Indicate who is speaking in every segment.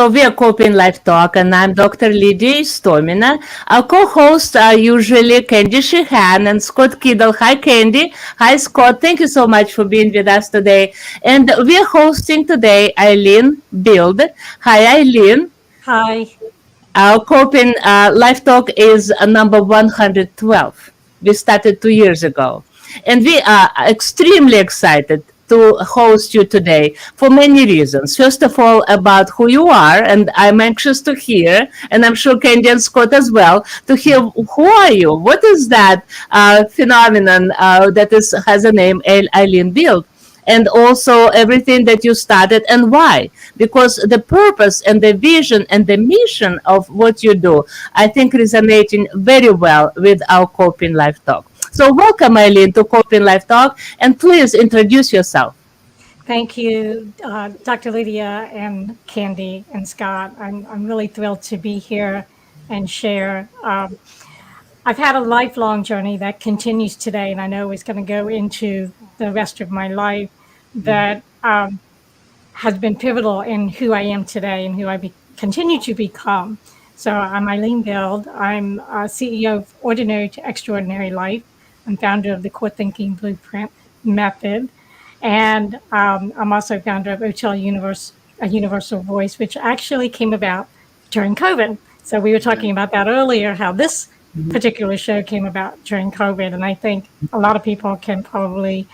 Speaker 1: So we are Coping Life Talk, and I'm Dr. Lydia Istomina. Our co-hosts are usually Candy Sheehan and Scott Kiddle. Hi, Candy. Hi, Scott. Thank you so much for being with us today. And we are hosting today Eileen Bild. Hi, Eileen.
Speaker 2: Hi.
Speaker 1: Our Coping Life Talk is number 112. We started 2 years ago. And we are extremely excited to host you today for many reasons. First of all, about who you are, and I'm anxious to hear, and I'm sure Candy and Scott as well, to hear who are you? What is that phenomenon has a name, Eileen Bild? And also everything that you started and why, because the purpose and the vision and the mission of what you do, I think, resonating very well with our Coping Life Talk. So welcome, Eileen, to Coping Life Talk, and please introduce yourself.
Speaker 2: Thank you, Dr. Lydia and Candy and Scott. I'm really thrilled to be here and share. I've had a lifelong journey that continues today, and I know it's going to go into the rest of my life, that has been pivotal in who I am today and who I continue to become. So I'm Eileen Bild. I'm CEO of Ordinary to Extraordinary Life. I'm founder of the Core Thinking Blueprint Method. And I'm also founder of Hotel Universe, a Universal Voice, which actually came about during COVID. So we were talking about that earlier, how this particular show came about during COVID. And I think a lot of people can probably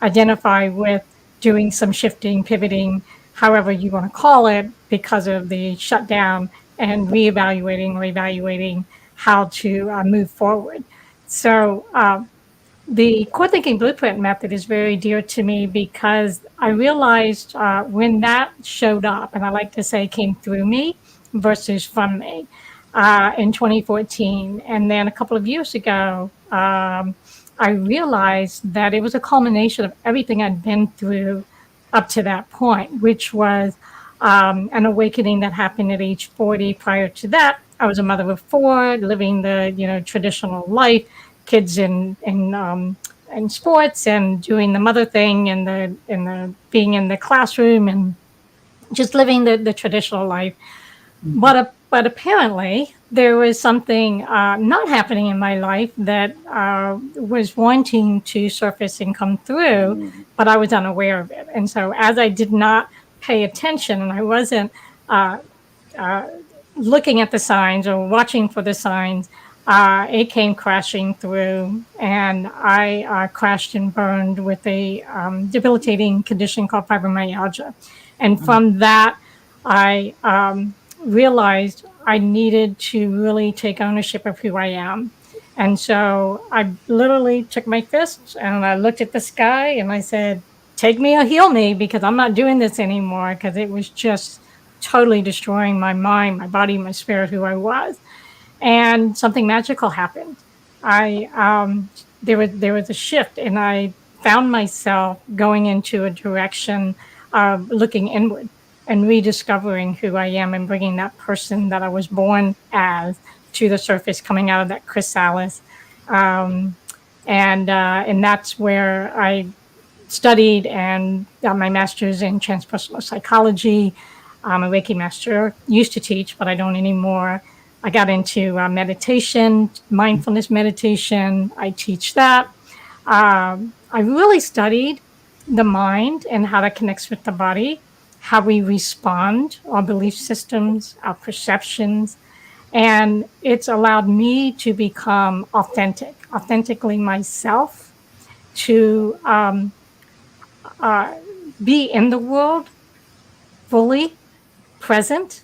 Speaker 2: identify with doing some shifting, pivoting, however you want to call it, because of the shutdown and reevaluating or evaluating how to move forward. So the Core Thinking Blueprint Method is very dear to me because I realized when that showed up, and I like to say came through me versus from me, in 2014. And then a couple of years ago, I realized that it was a culmination of everything I'd been through up to that point, which was an awakening that happened at age 40. Prior to that, I was a mother of four, living the traditional life, kids in sports and doing the mother thing and the being in the classroom and just living the traditional life. But apparently there was something not happening in my life that was wanting to surface and come through, but I was unaware of it. And so as I did not pay attention and I wasn't looking at the signs or watching for the signs, it came crashing through, and I crashed and burned with a debilitating condition called fibromyalgia. And from that, I realized I needed to really take ownership of who I am. And so I literally took my fists and I looked at the sky and I said, take me or heal me, because I'm not doing this anymore, because it was just totally destroying my mind, my body, my spirit, who I was. And something magical happened. There was a shift, and I found myself going into a direction of looking inward and rediscovering who I am and bringing that person that I was born as to the surface, coming out of that chrysalis. And that's where I studied and got my master's in transpersonal psychology. I'm a Reiki master, used to teach, but I don't anymore. I got into meditation, mindfulness meditation. I teach that. I really studied the mind and how that connects with the body, how we respond, our belief systems, our perceptions. And it's allowed me to become authentically myself, to be in the world fully present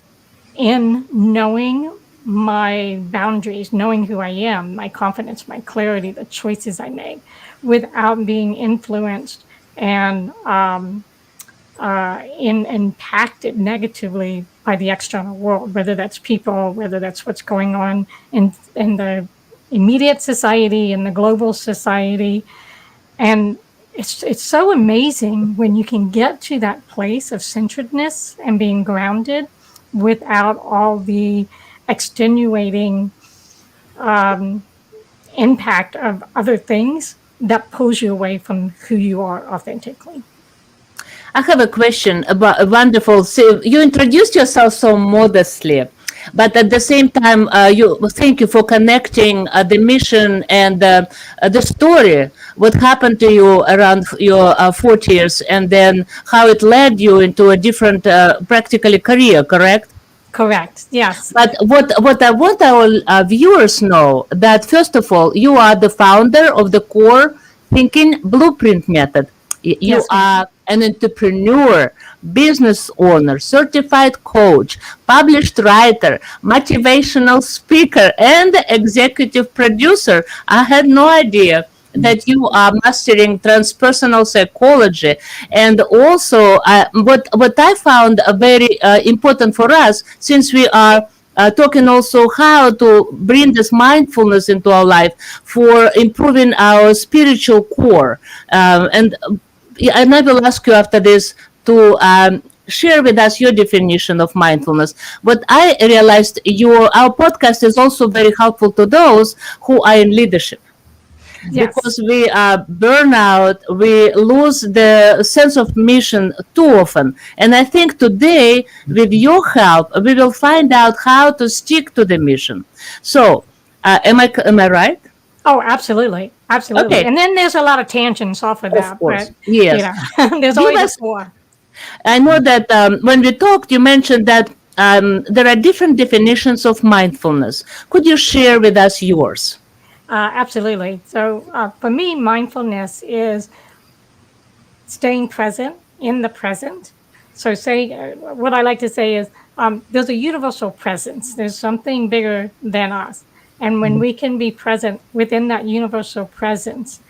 Speaker 2: in knowing my boundaries, knowing who I am, my confidence, my clarity, the choices I make, without being influenced and impacted negatively by the external world, whether that's people, whether that's what's going on in the immediate society, in the global society. And it's so amazing when you can get to that place of centeredness and being grounded without all the extenuating impact of other things that pulls you away from who you are authentically.
Speaker 1: I have a question about a wonderful. So you introduced yourself so modestly, but at the same time, you thank you for connecting the mission and the story. What happened to you around your 40s, and then how it led you into a different, practically career. Correct?
Speaker 2: Correct. Yes.
Speaker 1: But what I want our viewers know that first of all, you are the founder of the Core Thinking Blueprint Method. You
Speaker 2: Yes, ma'am.
Speaker 1: are an entrepreneur, business owner, certified coach, published writer, motivational speaker, and executive producer. I had no idea that you are mastering transpersonal psychology. And also, what I found very important for us, since we are talking also how to bring this mindfulness into our life for improving our spiritual core. And yeah, and I will ask you after this to share with us your definition of mindfulness. But I realized our podcast is also very helpful to those who are in leadership
Speaker 2: Yes.
Speaker 1: because we burn out, we lose the sense of mission too often. And I think today, with your help, we will find out how to stick to the mission. So, am I right?
Speaker 2: Oh, absolutely. Absolutely.
Speaker 1: Okay,
Speaker 2: And then there's a lot of tangents off of
Speaker 1: of
Speaker 2: that,
Speaker 1: course,
Speaker 2: but
Speaker 1: yes.
Speaker 2: there's
Speaker 1: Give
Speaker 2: always a
Speaker 1: us.
Speaker 2: core.
Speaker 1: I know that when we talked, you mentioned that there are different definitions of mindfulness. Could you share with us yours?
Speaker 2: Absolutely. So for me, mindfulness is staying present in the present. So, say what I like to say is there's a universal presence. There's something bigger than us, and when we can be present within that universal presence,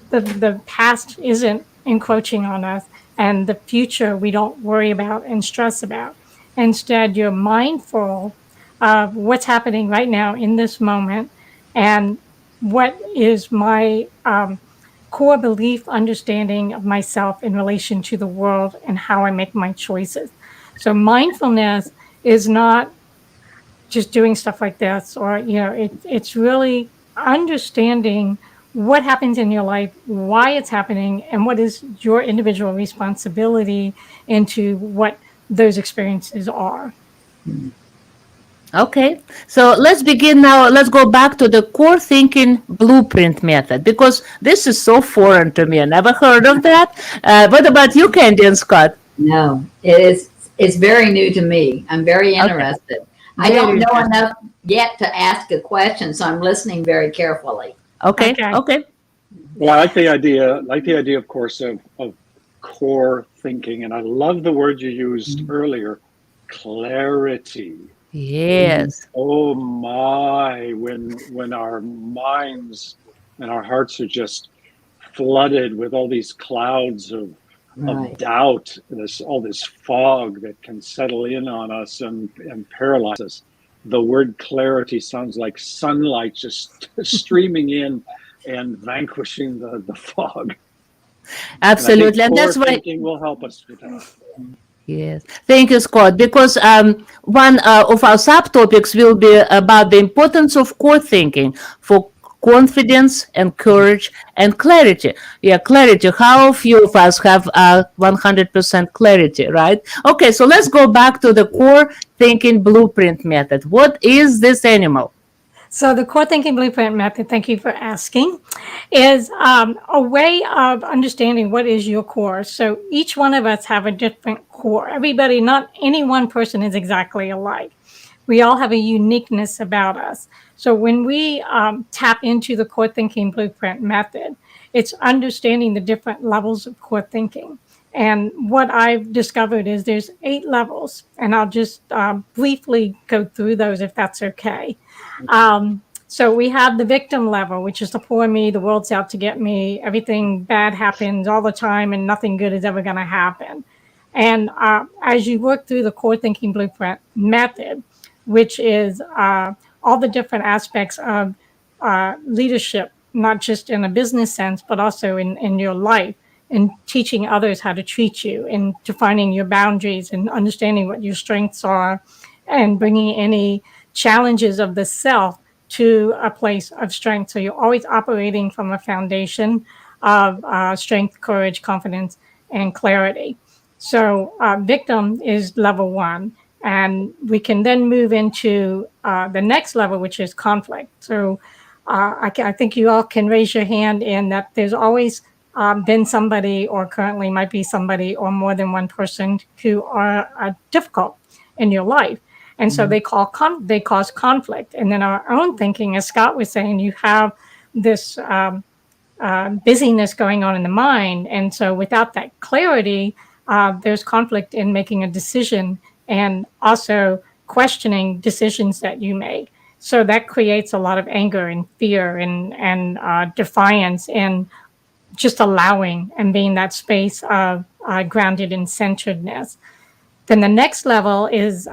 Speaker 2: the past isn't encroaching on us, and the future we don't worry about and stress about. Instead, you're mindful of what's happening right now in this moment, and what is my core belief understanding of myself in relation to the world and how I make my choices. So mindfulness is not just doing stuff like this, or it's really understanding what happens in your life, why it's happening, and what is your individual responsibility into what those experiences are.
Speaker 1: Okay, so let's begin now. Let's go back to the core thinking blueprint method because this is so foreign to me. I never heard of that. What about you, Candy and Scott?
Speaker 3: No, it's very new to me. I'm very
Speaker 1: Okay,
Speaker 3: interested. I
Speaker 1: very
Speaker 3: don't know
Speaker 1: interesting.
Speaker 3: enough yet to ask a question, so I'm listening very carefully.
Speaker 1: Okay,
Speaker 2: Okay.
Speaker 1: okay.
Speaker 4: Well, I like the idea, of course, of core thinking, and I love the word you used earlier, clarity.
Speaker 1: Yes,
Speaker 4: Oh my, when our minds and our hearts are just flooded with all these clouds of
Speaker 3: Right.
Speaker 4: doubt, all this fog that can settle in on us and paralyze us. The word clarity sounds like sunlight just streaming in and vanquishing the fog. And I think
Speaker 1: absolutely. And
Speaker 4: core
Speaker 1: that's why.
Speaker 4: thinking will help us with that.
Speaker 1: Yes, thank you, Scott. Because one of our subtopics will be about the importance of core thinking for confidence and courage and clarity. Yeah, clarity. How few of us have 100% clarity, right? Okay, so let's go back to the core thinking blueprint method. What is this animal?
Speaker 2: So the core thinking blueprint method, thank you for asking, is a way of understanding what is your core. So each one of us have a different core. Everybody, not any one person is exactly alike. We all have a uniqueness about us. So when we tap into the core thinking blueprint method, it's understanding the different levels of core thinking. And what I've discovered is there's 8 levels, and I'll just briefly go through those if that's okay. So we have the victim level, which is the poor me, the world's out to get me, everything bad happens all the time, and nothing good is ever going to happen. And as you work through the core thinking blueprint method, which is all the different aspects of leadership, not just in a business sense, but also in your life, and teaching others how to treat you, and defining your boundaries and understanding what your strengths are, and bringing any challenges of the self to a place of strength. So you're always operating from a foundation of strength, courage, confidence, and clarity. So victim is level one. And we can then move into the next level, which is conflict. So I think you all can raise your hand in that there's always been somebody, or currently might be somebody, or more than one person who are difficult in your life. And so they cause conflict. And then our own thinking, as Scott was saying, you have this busyness going on in the mind. And so without that clarity, there's conflict in making a decision and also questioning decisions that you make. So that creates a lot of anger and fear and defiance and just allowing and being that space of grounded and centeredness. Then the next level is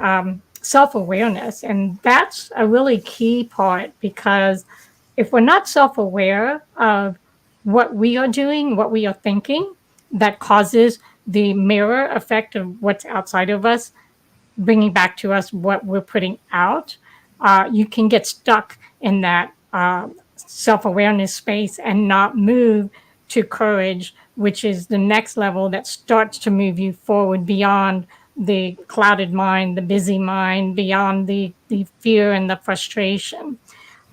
Speaker 2: self awareness. And that's a really key part, because if we're not self aware of what we are doing, what we are thinking, that causes the mirror effect of what's outside of us, bringing back to us what we're putting out. You can get stuck in that self awareness space and not move to courage, which is the next level that starts to move you forward beyond the clouded mind, the busy mind, beyond the fear and the frustration.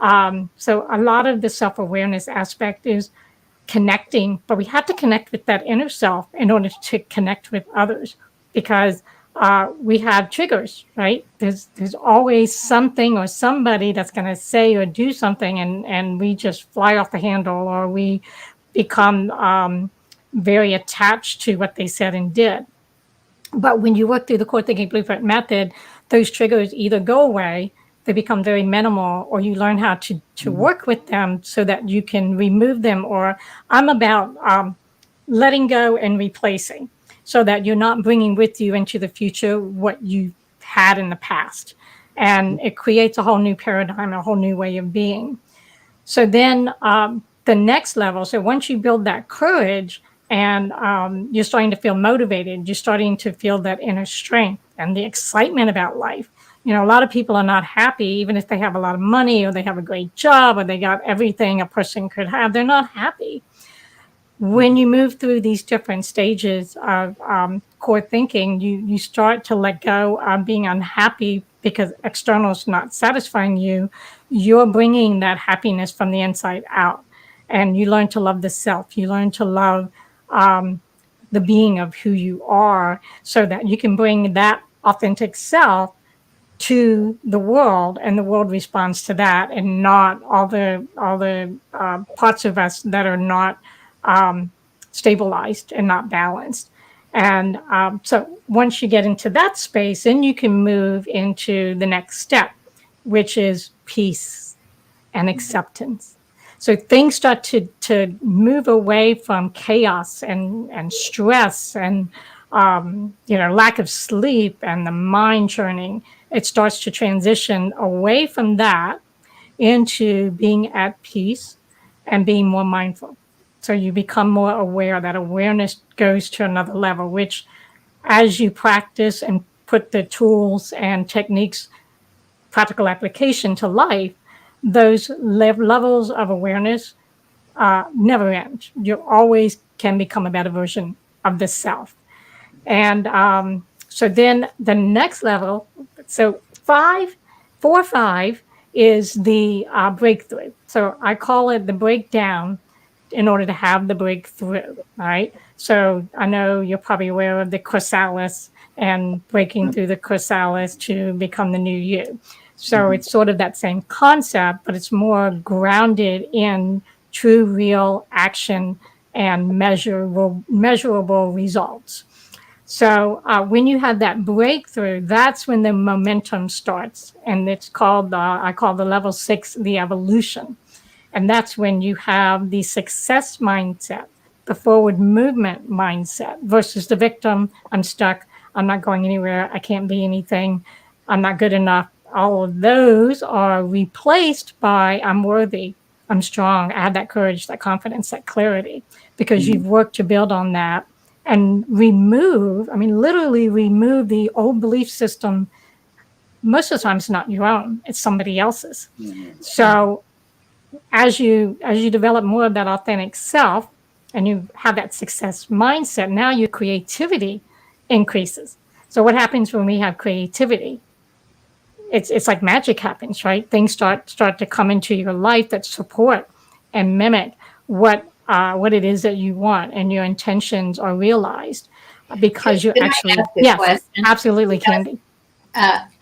Speaker 2: So a lot of the self awareness aspect is connecting, but we have to connect with that inner self in order to connect with others, because we have triggers, right? There's always something or somebody that's going to say or do something, and we just fly off the handle, or we become very attached to what they said and did. But when you work through the core thinking blueprint method, those triggers either go away, they become very minimal, or you learn how to work with them so that you can remove them. Or I'm about letting go and replacing, so that you're not bringing with you into the future what you had in the past. And it creates a whole new paradigm, a whole new way of being. So then the next level, so once you build that courage and you're starting to feel motivated, you're starting to feel that inner strength and the excitement about life. You know, a lot of people are not happy, even if they have a lot of money or they have a great job or they got everything a person could have, they're not happy. When you move through these different stages of core thinking, you start to let go of being unhappy because external is not satisfying you. You're bringing that happiness from the inside out, and you learn to love the self. You learn to love the being of who you are, so that you can bring that authentic self to the world, and the world responds to that, and not all the parts of us that are not stabilized and not balanced. And so once you get into that space, then you can move into the next step, which is peace and acceptance. So things start to move away from chaos and stress and lack of sleep and the mind churning. It starts to transition away from that into being at peace and being more mindful. So you become more aware. That awareness goes to another level, which as you practice and put the tools and techniques, practical application to life, those levels of awareness never end. You always can become a better version of the self. And so then the next level, so 4, 5 is the breakthrough. So I call it the breakdown in order to have the breakthrough, right? So I know you're probably aware of the chrysalis and breaking through the chrysalis to become the new you. So it's sort of that same concept, but it's more grounded in true, real action and measurable results. So when you have that breakthrough, that's when the momentum starts. And it's called, I call the level 6, the evolution. And that's when you have the success mindset, the forward movement mindset versus the victim. I'm stuck. I'm not going anywhere. I can't be anything. I'm not good enough. All of those are replaced by I'm worthy. I'm strong. I have that courage, that confidence, that clarity, because you've worked to build on that and literally remove the old belief system. Most of the time it's not your own, it's somebody else's. So as you develop more of that authentic self and you have that success mindset, now your creativity increases. So what happens when we have creativity? It's like magic happens, right? Things start to come into your life that support and mimic what it is that you want, and your intentions are realized because you
Speaker 3: Can I
Speaker 2: actually,
Speaker 3: ask a
Speaker 2: yes,
Speaker 3: question?
Speaker 2: absolutely,
Speaker 3: Because
Speaker 2: Candy.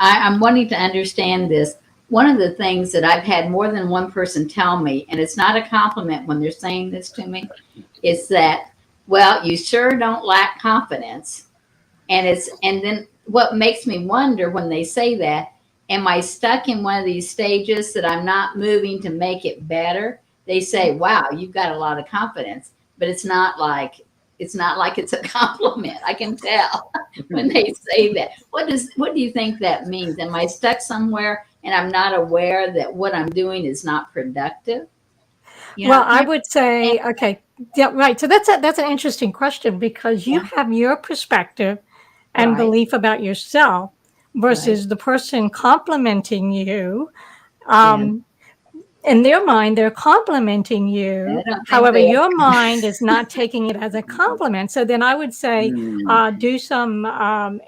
Speaker 3: I'm wanting to understand this. One of the things that I've had more than one person tell me, and it's not a compliment when they're saying this to me, is that, well, you sure don't lack confidence. And then what makes me wonder when they say that, am I stuck in one of these stages that I'm not moving to make it better? They say, wow, you've got a lot of confidence, but it's not like it's a compliment. I can tell when they say that. What do you think that means? Am I stuck somewhere and I'm not aware that what I'm doing is not productive? You know,
Speaker 2: Well,
Speaker 3: I'm
Speaker 2: I
Speaker 3: trying to
Speaker 2: would say,
Speaker 3: understand.
Speaker 2: okay, yeah, right. So that's an interesting question, because you
Speaker 3: Yeah,
Speaker 2: have your perspective and
Speaker 3: right,
Speaker 2: belief about yourself
Speaker 3: right.
Speaker 2: versus the person complimenting you.
Speaker 3: Yeah.
Speaker 2: Um, in their mind, they're complimenting
Speaker 3: I
Speaker 2: you.
Speaker 3: don't think
Speaker 2: However,
Speaker 3: they
Speaker 2: your mind is not taking it as a compliment. So then I would say,
Speaker 4: Mm.
Speaker 2: do some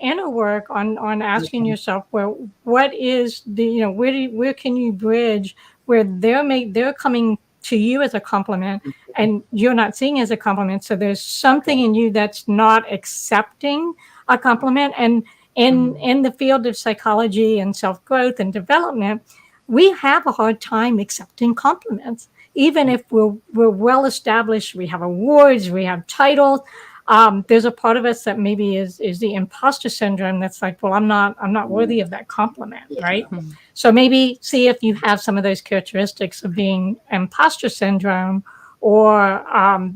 Speaker 2: inner work on asking
Speaker 3: okay.
Speaker 2: yourself, well, what is the, where can you bridge where they're coming to you as a compliment and you're not seeing as a compliment. So there's something
Speaker 3: Okay.
Speaker 2: in you that's not accepting a compliment. And
Speaker 3: Mhm.
Speaker 2: in the field of psychology and self growth and development, we have a hard time accepting compliments, even if we're well established. We have awards, we have titles. There's a part of us that maybe is the imposter syndrome. That's like, well, I'm not worthy of that compliment,
Speaker 3: Yeah.
Speaker 2: right? So maybe see if you have some of those characteristics of being imposter syndrome, or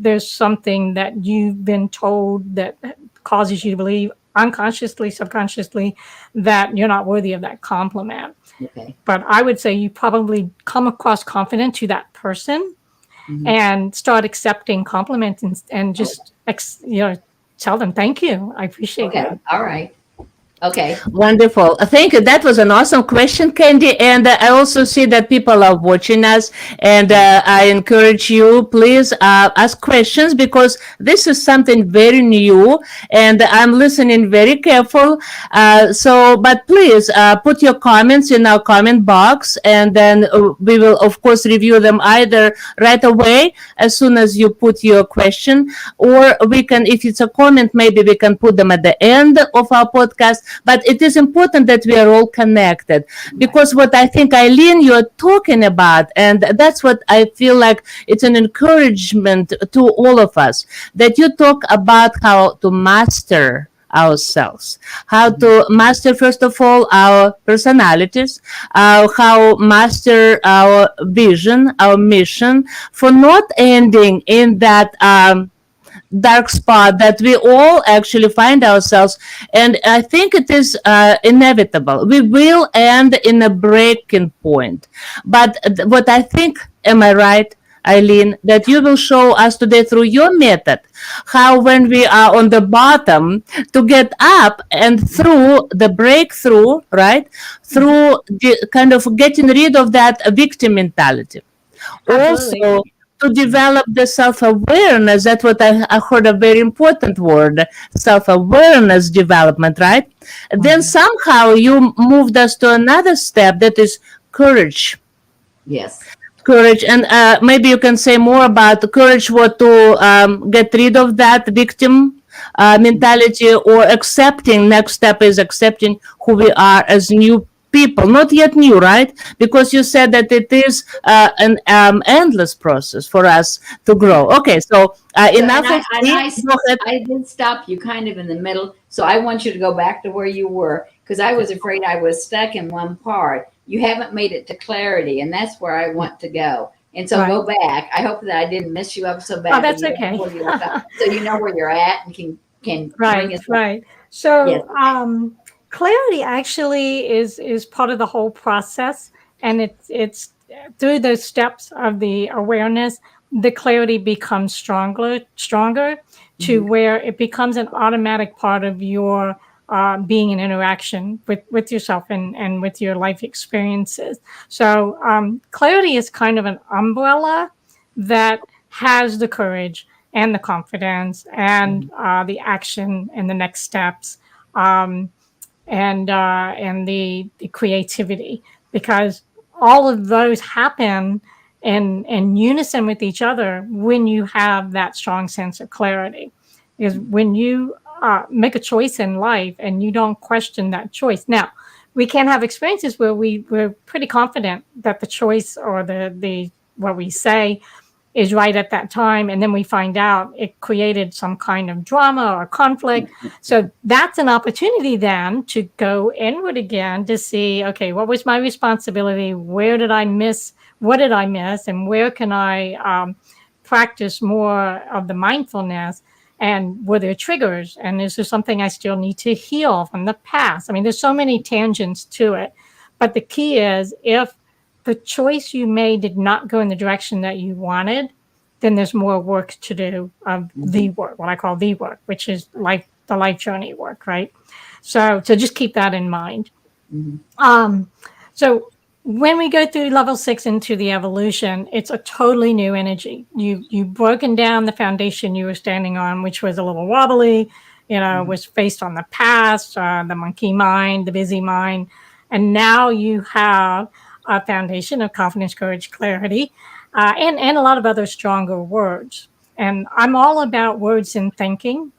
Speaker 2: there's something that you've been told that causes you to believe unconsciously, subconsciously, that you're not worthy of that compliment.
Speaker 3: Okay.
Speaker 2: But I would say you probably come across confident to that person
Speaker 3: Mhm.
Speaker 2: and start accepting compliments, and
Speaker 3: Oh,
Speaker 2: just tell them thank you. I appreciate
Speaker 3: okay.
Speaker 2: that.
Speaker 3: All right. Okay.
Speaker 1: Wonderful. Thank you. That was an awesome question, Candy. And I also see that people are watching us. And I encourage you, please ask questions, because this is something very new. And I'm listening very careful. But please put your comments in our comment box. And then we will, of course, review them either right away as soon as you put your question, or we can, if it's a comment, maybe we can put them at the end of our podcast. But it is important that we are all connected,
Speaker 3: Right.
Speaker 1: because what I think, Eileen, you're talking about, and that's what I feel like it's an encouragement to all of us, that you talk about how to master ourselves, how
Speaker 3: Mhm.
Speaker 1: to master, first of all, our personalities, how master our vision, our mission, for not ending in that dark spot that we all actually find ourselves. And I think it is inevitable. We will end in a breaking point. But what I think, am I right, Eileen, that you will show us today through your method, how when we are on the bottom, to get up, and through the breakthrough, right, through the kind of getting rid of that victim mentality,
Speaker 2: Absolutely.
Speaker 1: also to develop the self-awareness. That's what I heard, a very important word, self-awareness development, right? Then
Speaker 3: Mhm.
Speaker 1: somehow you moved us to another step, that is courage.
Speaker 3: Yes.
Speaker 1: Courage. And maybe you can say more about the courage, what to get rid of that victim mentality, or accepting. Next step is accepting who we are as new people, not yet new, right? Because you said that it is an endless process for us to grow. Okay, so
Speaker 3: So, and
Speaker 1: enough
Speaker 3: I
Speaker 1: of
Speaker 3: and
Speaker 1: me.
Speaker 3: I
Speaker 1: Go ahead.
Speaker 3: I did stop you kind of in the middle, so I want you to go back to where you were, because I was afraid I was stuck in one part. You haven't made it to clarity, and that's where I want to go. And so
Speaker 2: Right.
Speaker 3: go back. I hope that I didn't mess you up so
Speaker 2: Oh,
Speaker 3: bad, but
Speaker 2: that's
Speaker 3: you don't know
Speaker 2: okay.
Speaker 3: where you left off. So you know where you're at and can bring
Speaker 2: Right,
Speaker 3: us up.
Speaker 2: right.
Speaker 3: Yes.
Speaker 2: So, clarity actually is part of the whole process, and it's through those steps of the awareness, the clarity becomes stronger, to
Speaker 3: Mhm.
Speaker 2: where it becomes an automatic part of your being in interaction with yourself and with your life experiences. So, clarity is kind of an umbrella that has the courage and the confidence and
Speaker 3: Mhm.
Speaker 2: the action and the next steps and the creativity, because all of those happen in unison with each other when you have that strong sense of clarity. Because when you make a choice in life and you don't question that choice. Now, we can have experiences where we're pretty confident that the choice or the what we say is right at that time, and then we find out it created some kind of drama or conflict. So that's an opportunity then to go inward again to see, okay, what was my responsibility? Where did I miss? What did I miss? And where can I practice more of the mindfulness? And were there triggers? And is there something I still need to heal from the past? I mean, there's so many tangents to it. But the key is, if the choice you made did not go in the direction that you wanted, then there's more work to do of the work, what I call the work, which is like the life journey work, right? So just keep that in mind. So when we go through level 6 into the evolution, it's a totally new energy. You've broken down the foundation you were standing on, which was a little wobbly, was based on the past, the monkey mind, the busy mind. And now you have a foundation of confidence, courage, clarity, and a lot of other stronger words. And I'm all about words and thinking.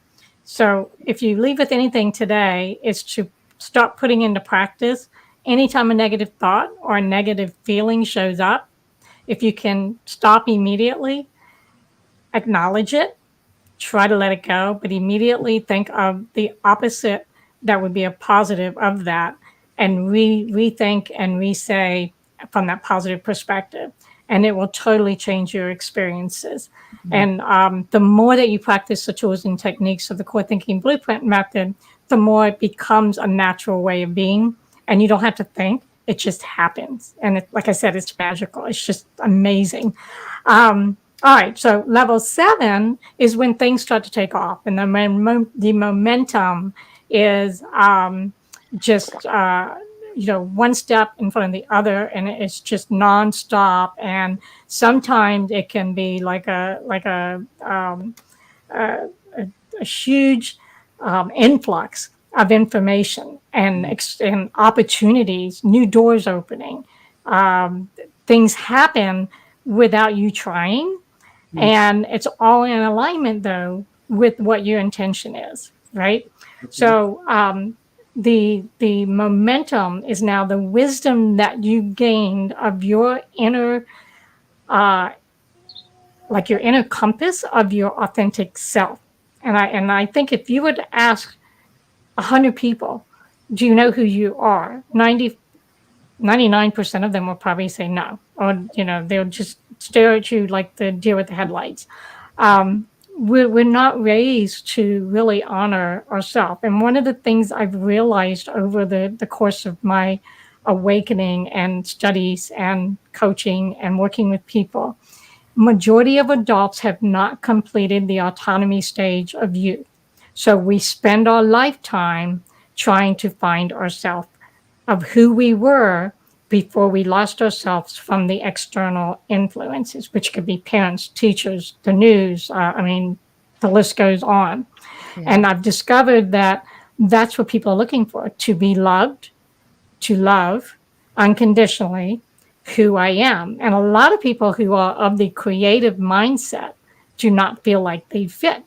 Speaker 2: So if you leave with anything today, it's to start putting into practice. Anytime a negative thought or a negative feeling shows up, if you can stop immediately, acknowledge it, try to let it go, but immediately think of the opposite that would be a positive of that, and rethink and re-say from that positive perspective. And it will totally change your experiences. And the more that you practice the tools and techniques of the Core Thinking Blueprint method, the more it becomes a natural way of being. And you don't have to think, it just happens. And like I said, it's magical. It's just amazing. All right, so level 7 is when things start to take off, and the momentum is just one step in front of the other, and it's just nonstop. And sometimes it can be like a huge influx of information and opportunities, new doors opening. Things happen without you trying. And it's all in alignment, though, with what your intention is, right? So the momentum is now the wisdom that you gained of your inner, like your inner compass of your authentic self. And I think if you would ask 100 people, do you know who you are? 99% of them will probably say no, or they'll just stare at you like the deer with the headlights. We're not raised to really honor ourselves. And one of the things I've realized over the course of my awakening and studies and coaching and working with people, majority of adults have not completed the autonomy stage of youth. So we spend our lifetime trying to find ourselves, of who we were before we lost ourselves from the external influences, which could be parents, teachers, the news. The list goes on. Yeah. And I've discovered that that's what people are looking for: to be loved, to love unconditionally who I am. And a lot of people who are of the creative mindset do not feel like they fit.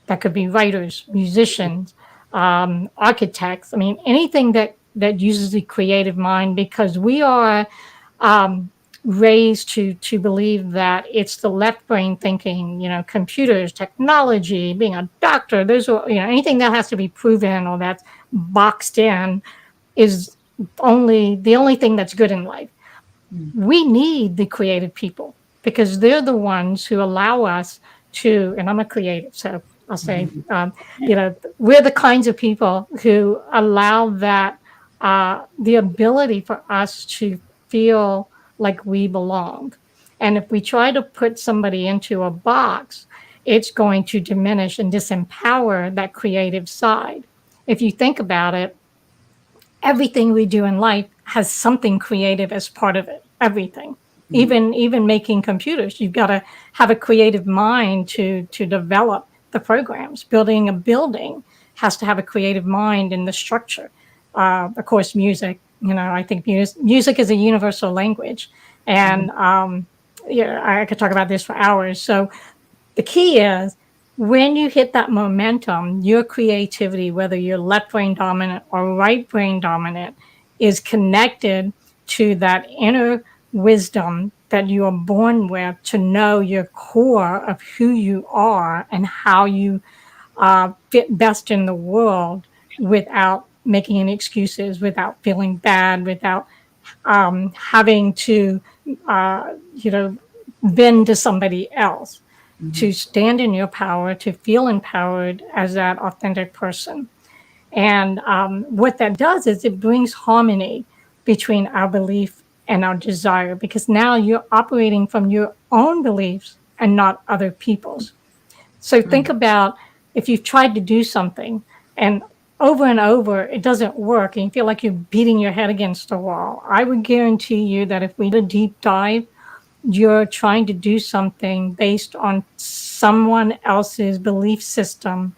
Speaker 2: That could be writers, musicians, architects. Anything that uses the creative mind, because we are raised to believe that it's the left brain thinking, computers, technology, being a doctor, those are, anything that has to be proven or that's boxed in is the only thing that's good in life. We need the creative people, because they're the ones who allow us to, and I'm a creative, so I'll say, we're the kinds of people who allow that, the ability for us to feel like we belong. And if we try to put somebody into a box, it's going to diminish and disempower that creative side. If you think about it, everything we do in life has something creative as part of it. Everything. Even making computers, you've got to have a creative mind to develop the programs. Building a building has to have a creative mind in the structure. Of course, music, I think music is a universal language. And I could talk about this for hours. So the key is when you hit that momentum, your creativity, whether you're left brain dominant or right brain dominant, is connected to that inner wisdom that you are born with to know your core of who you are and how you fit best in the world without making any excuses, without feeling bad, without having to, bend to somebody else, to stand in your power, to feel empowered as that authentic person. And what that does is it brings harmony between our belief and our desire, because now you're operating from your own beliefs and not other people's. So think about if you've tried to do something and over it doesn't work and you feel like you're beating your head against a wall. I would guarantee you that if we did a deep dive, you're trying to do something based on someone else's belief system,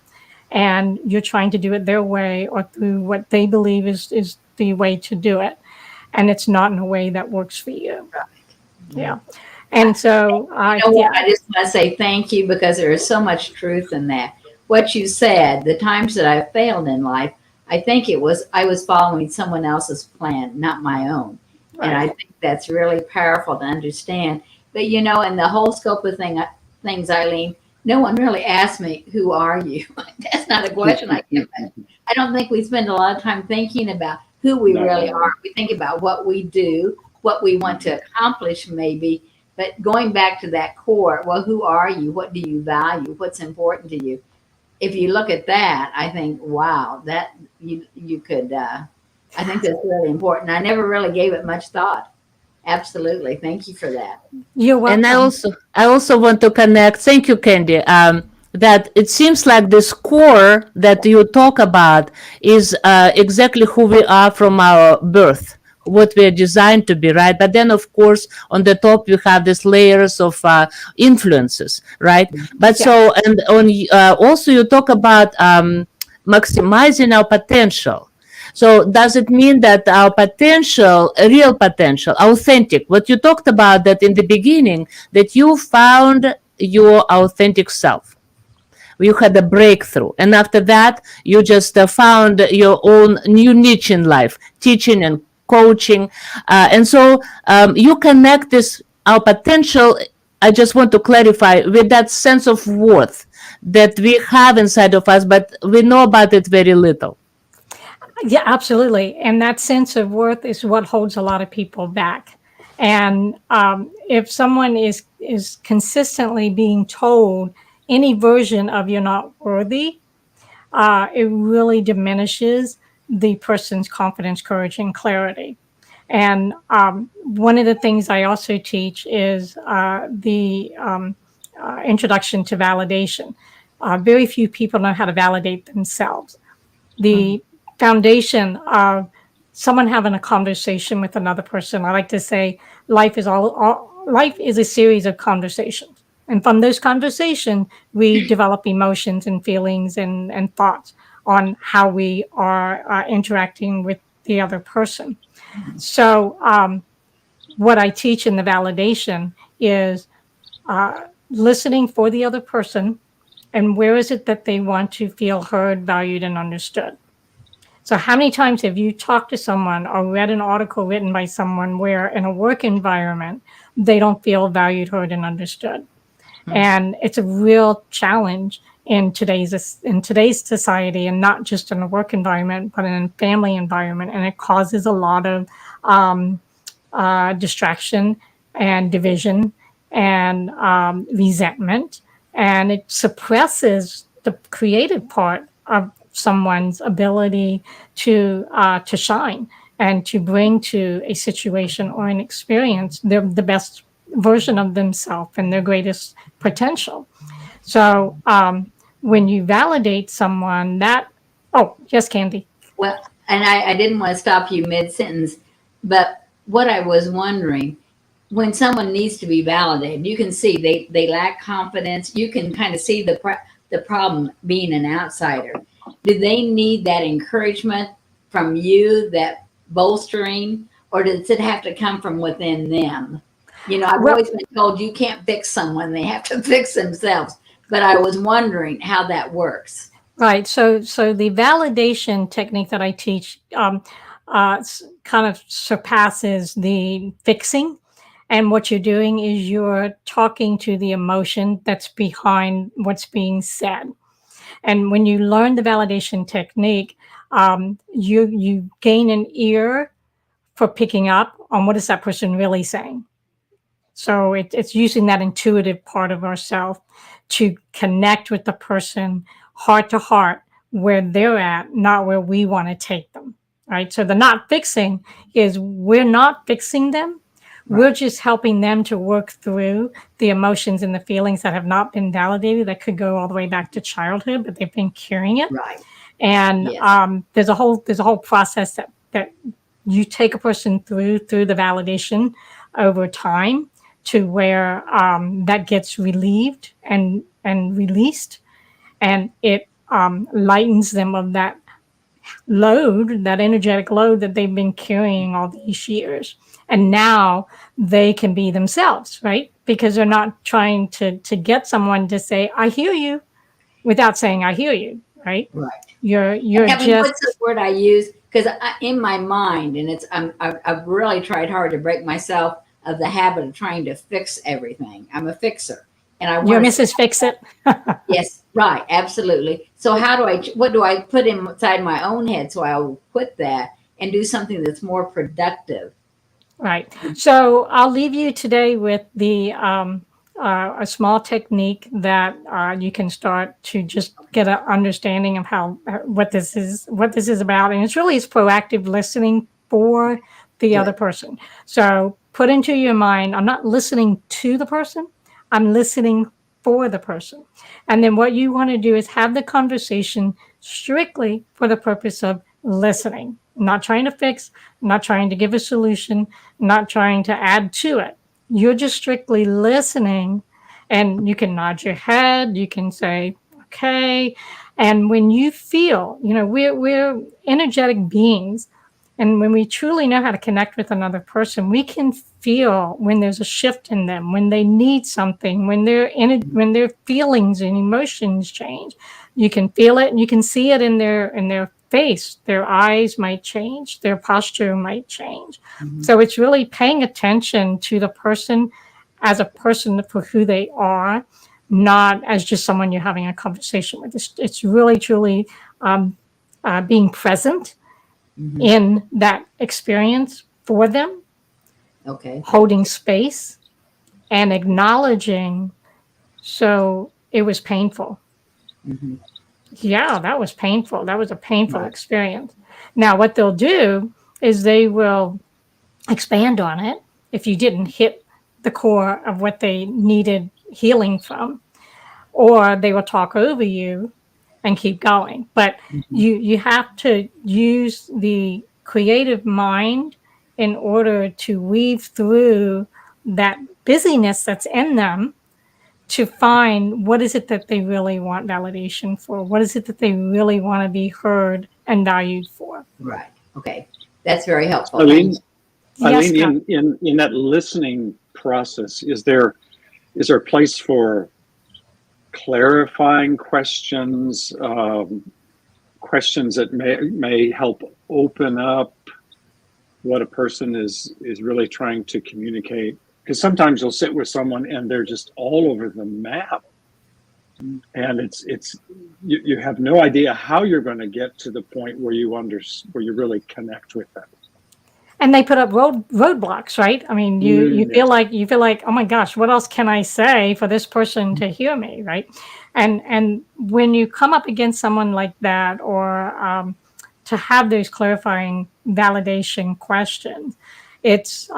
Speaker 2: and you're trying to do it their way or through what they believe is the way to do it. And it's not in a way that works for you. Yeah. And so,
Speaker 3: I just want to say thank you, because there is so much truth in that. What you said, the times that I failed in life, I think I was following someone else's plan, not my own. Right. And I think that's really powerful to understand. But, in the whole scope of things, Eileen, no one really asked me, who are you? That's not a question I get. I don't think we spend a lot of time thinking about who we really are. We think about what we do, what we want to accomplish maybe. But going back to that core, well, who are you? What do you value? What's important to you? If you look at that, I think, wow, that you could, I think that's really important. I never really gave it much thought. Absolutely. Thank you for that.
Speaker 2: You're welcome.
Speaker 1: And I also want to connect. Thank you, Candy. That it seems like this core that you talk about is exactly who we are from our birth, what we're designed to be, right? But then, of course, on the top, you have these layers of influences, right? But so, and also you talk about maximizing our potential. So does it mean that our potential, real potential, authentic, what you talked about that in the beginning, that you found your authentic self? You had a breakthrough. And after that, you just found your own new niche in life, teaching and coaching. And so you connect this, our potential, I just want to clarify, with that sense of worth that we have inside of us, but we know about it very little.
Speaker 2: Yeah, absolutely. And that sense of worth is what holds a lot of people back. And if someone is consistently being told any version of you're not worthy, it really diminishes the person's confidence, courage, and clarity. And one of the things I also teach is the introduction to validation. Very few people know how to validate themselves. The foundation of someone having a conversation with another person, I like to say life is a series of conversations. And from those conversations, we develop emotions and feelings and thoughts on how we are interacting with the other person. So what I teach in the validation is listening for the other person, and where is it that they want to feel heard, valued, and understood. So how many times have you talked to someone or read an article written by someone where in a work environment, they don't feel valued, heard, and understood? And it's a real challenge in today's society, and not just in a work environment, but in a family environment. And it causes a lot of distraction and division and resentment. And it suppresses the creative part of someone's ability to shine and to bring to a situation or an experience the best version of themselves and their greatest potential. So when you validate someone, yes, Candy.
Speaker 3: Well, and I didn't want to stop you mid-sentence, but what I was wondering, when someone needs to be validated, you can see they lack confidence. You can kind of see the problem being an outsider. do they need that encouragement from you, that bolstering, or does it have to come from within them? You know, I've
Speaker 2: Well,
Speaker 3: always been told you can't fix someone, they have to fix themselves. But I was wondering how that works.
Speaker 2: right. So the validation technique that I teach kind of surpasses the fixing. And what you're doing is you're talking to the emotion that's behind what's being said. And when you learn the validation technique, you gain an ear for picking up on what is that person really saying. So it's using that intuitive part of ourselves to connect with the person heart to heart where they're at, not where we want to take them. Right. So the not fixing is we're not fixing them. We're
Speaker 3: Right.
Speaker 2: just helping them to work through the emotions and the feelings that have not been validated, that could go all the way back to childhood, but they've been carrying it.
Speaker 3: Right.
Speaker 2: And
Speaker 3: Yes.
Speaker 2: there's a whole process that you take a person through the validation over time to where that gets relieved and released, and it lightens them of that load, that energetic load that they've been carrying all these years. And now they can be themselves, right? Because they're not trying to get someone to say, I hear you, without saying, I hear you, right?
Speaker 3: Right.
Speaker 2: You're
Speaker 3: I mean, what's the
Speaker 2: just,
Speaker 3: word I use? Because in my mind, and I've really tried hard to break myself of the habit of trying to fix everything. I'm a fixer, and I
Speaker 2: you're
Speaker 3: want to.
Speaker 2: Mrs. Fix It.
Speaker 3: Yes, right, absolutely. So what do I put inside my own head so I'll quit that and do something that's more productive?
Speaker 2: Right. So I'll leave you today with a small technique that you can start to just get an understanding of how what this is about, and it's proactive listening for the other
Speaker 3: Good.
Speaker 2: person. So put into your mind, I'm not listening to the person, I'm listening for the person. And then what you want to do is have the conversation strictly for the purpose of listening, not trying to fix, not trying to give a solution, not trying to add to it. You're just strictly listening, and you can nod your head, you can say, okay. And when you feel, we're energetic beings. And when we truly know how to connect with another person, we can feel when there's a shift in them, when they need something, when their feelings and emotions change. You can feel it, and you can see it in their face. Their eyes might change, their posture might change.
Speaker 3: Mhm.
Speaker 2: So it's really paying attention to the person as a person for who they are, not as just someone you're having a conversation with. It's really truly being present
Speaker 3: Mhm.
Speaker 2: in that experience for them,
Speaker 3: Okay.
Speaker 2: holding space and acknowledging. So it was painful.
Speaker 3: Mhm.
Speaker 2: Yeah, that was painful. That was a painful
Speaker 3: Right.
Speaker 2: experience. Now, what they'll do is they will expand on it if you didn't hit the core of what they needed healing from, or they will talk over you and keep going. But
Speaker 3: Mhm.
Speaker 2: you have to use the creative mind in order to weave through that busyness that's in them to find what is it that they really want validation for, what is it that they really want to be heard and valued for.
Speaker 3: Right. Okay. That's very helpful.
Speaker 4: Eileen,
Speaker 3: Thanks.
Speaker 2: Yes, Scott.
Speaker 4: in that listening process, is there a place for clarifying questions, questions that may help open up what a person is really trying to communicate? Because sometimes you'll sit with someone and they're just all over the map, and you have no idea how you're going to get to the point where where you really connect with them.
Speaker 2: And they put up roadblocks, right? I mean, you
Speaker 4: Yeah.
Speaker 2: feel like, oh my gosh, what else can I say for this person to hear me, right? And when you come up against someone like that, or to have those clarifying validation questions, it's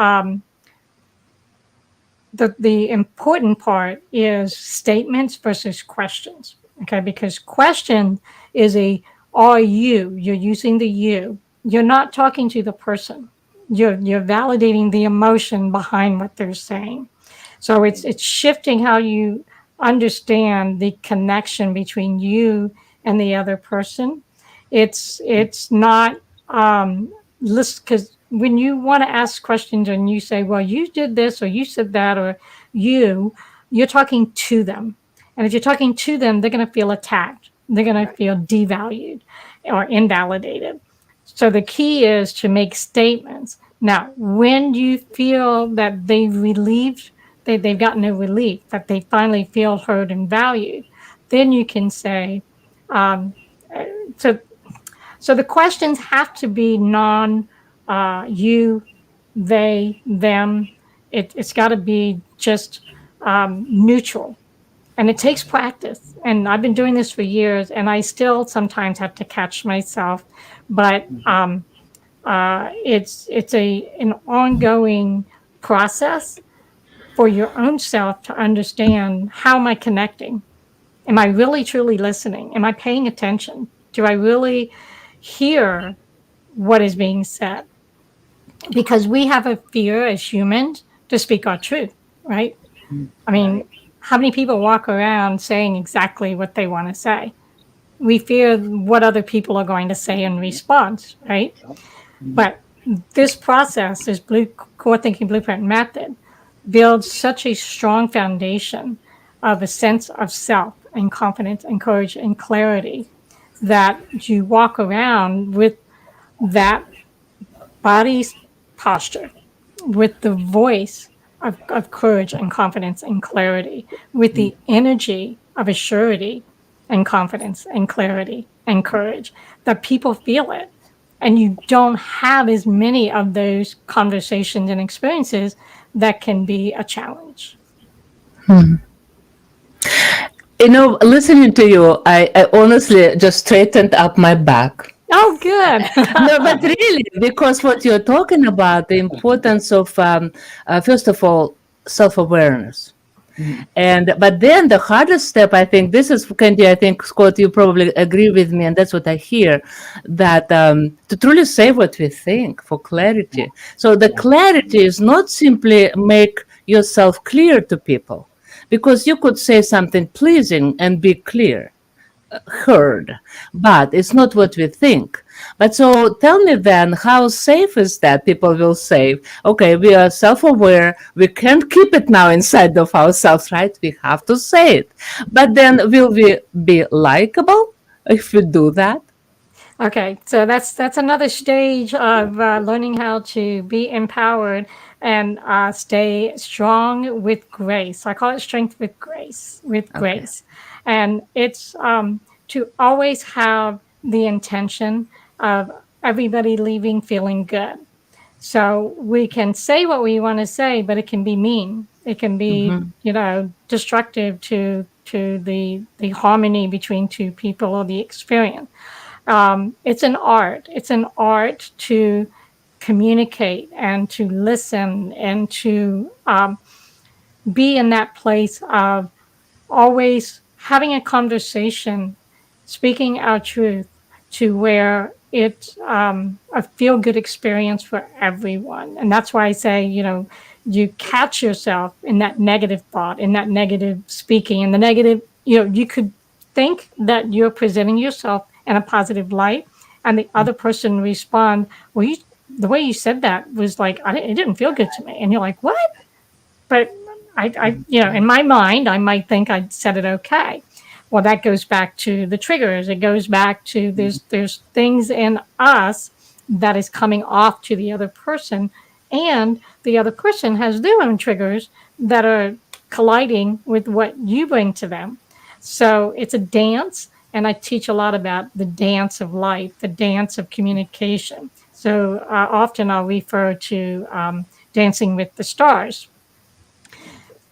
Speaker 2: the important part is statements versus questions. Okay, because question is you're using the you. You're not talking to the person. You're validating the emotion behind what they're saying. So it's shifting how you understand the connection between you and the other person. It's not because when you want to ask questions and you say, well, you did this or you said that, or you're talking to them. And if you're talking to them, they're going to feel attacked. They're going to feel devalued or invalidated. So the key is to make statements. Now, when you feel that they've gotten a relief, that they finally feel heard and valued, then you can say, so so the questions have to be you, they, them. It's got to be just neutral. And it takes practice. And I've been doing this for years, and I still sometimes have to catch myself. But it's an ongoing process for your own self to understand, how am I connecting? Am I really truly listening? Am I paying attention? Do I really hear what is being said? Because we have a fear as humans to speak our truth, right? I mean, how many people walk around saying exactly what they want to say? We fear what other people are going to say in response, right? But this process, this core thinking blueprint method, builds such a strong foundation of a sense of self and confidence and courage and clarity that you walk around with that body posture, with the voice of courage and confidence and clarity, with the energy of assurity and confidence and clarity and courage, that people feel it. And you don't have as many of those conversations and experiences that can be a challenge.
Speaker 1: You know, listening to you, I honestly just straightened up my back.
Speaker 2: Oh, good.
Speaker 1: No, but really, because what you're talking about, the importance of, first of all, self-awareness. But then the hardest step, I think, this is, Candy, I think, Scott, you probably agree with me, and that's what I hear, that to truly say what we think for clarity. So the clarity is not simply make yourself clear to people, because you could say something pleasing and be clear, heard, but it's not what we think. But so tell me then, how safe is that? People will say, okay, we are self-aware, we can't keep it now inside of ourselves, right? We have to say it. But then will we be likable if we do that?
Speaker 2: Okay, so that's another stage of learning how to be empowered and stay strong with grace. I call it strength with grace, grace. And it's to always have the intention of everybody leaving feeling good. So we can say what we want to say, but it can be mean. It can be, destructive to the harmony between two people or the experience. It's an art. It's an art to communicate and to listen and to be in that place of always having a conversation, speaking our truth, to where it's a feel-good experience for everyone. And that's why I say, you catch yourself in that negative thought, in that negative speaking, in the negative, you could think that you're presenting yourself in a positive light, and the other person respond, well, the way you said that was like, it didn't feel good to me. And you're like, what? But I in my mind, I might think I said it okay. Well, that goes back to the triggers. It goes back to there's things in us that is coming off to the other person, and the other person has their own triggers that are colliding with what you bring to them. So it's a dance, and I teach a lot about the dance of life, the dance of communication. So often I'll refer to Dancing with the Stars.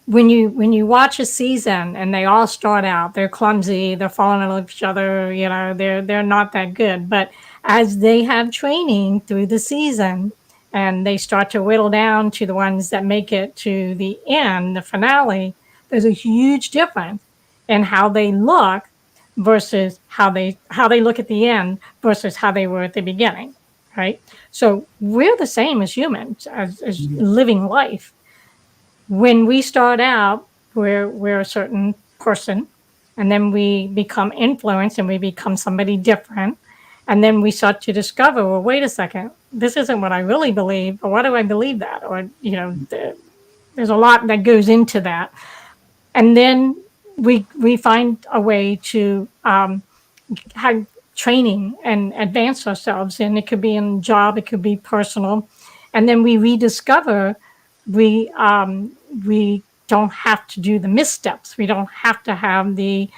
Speaker 2: When you watch a season and they all start out, they're clumsy, they're falling in love with each other, they're not that good. But as they have training through the season and they start to whittle down to the ones that make it to the end, the finale, there's a huge difference in how they look versus how they look at the end versus how they were at the beginning, right? So we're the same as humans, as living life. When we start out, we're a certain person, And then we become influenced and we become somebody different. And then we start to discover, well, wait a second, this isn't what I really believe. Or why do I believe that? Or, there's a lot that goes into that. And then we find a way to have training and advance ourselves. And it could be in job, it could be personal. And then we rediscover we don't have to do the missteps. We don't have to have the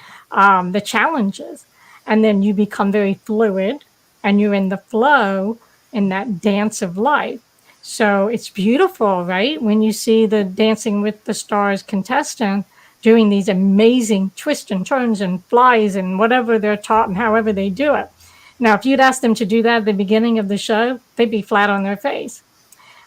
Speaker 2: challenges. And then you become very fluid and you're in the flow in that dance of life. So it's beautiful, right? When you see the Dancing with the Stars contestant doing these amazing twists and turns and flies and whatever they're taught and however they do it. Now, if you'd ask them to do that at the beginning of the show, they'd be flat on their face.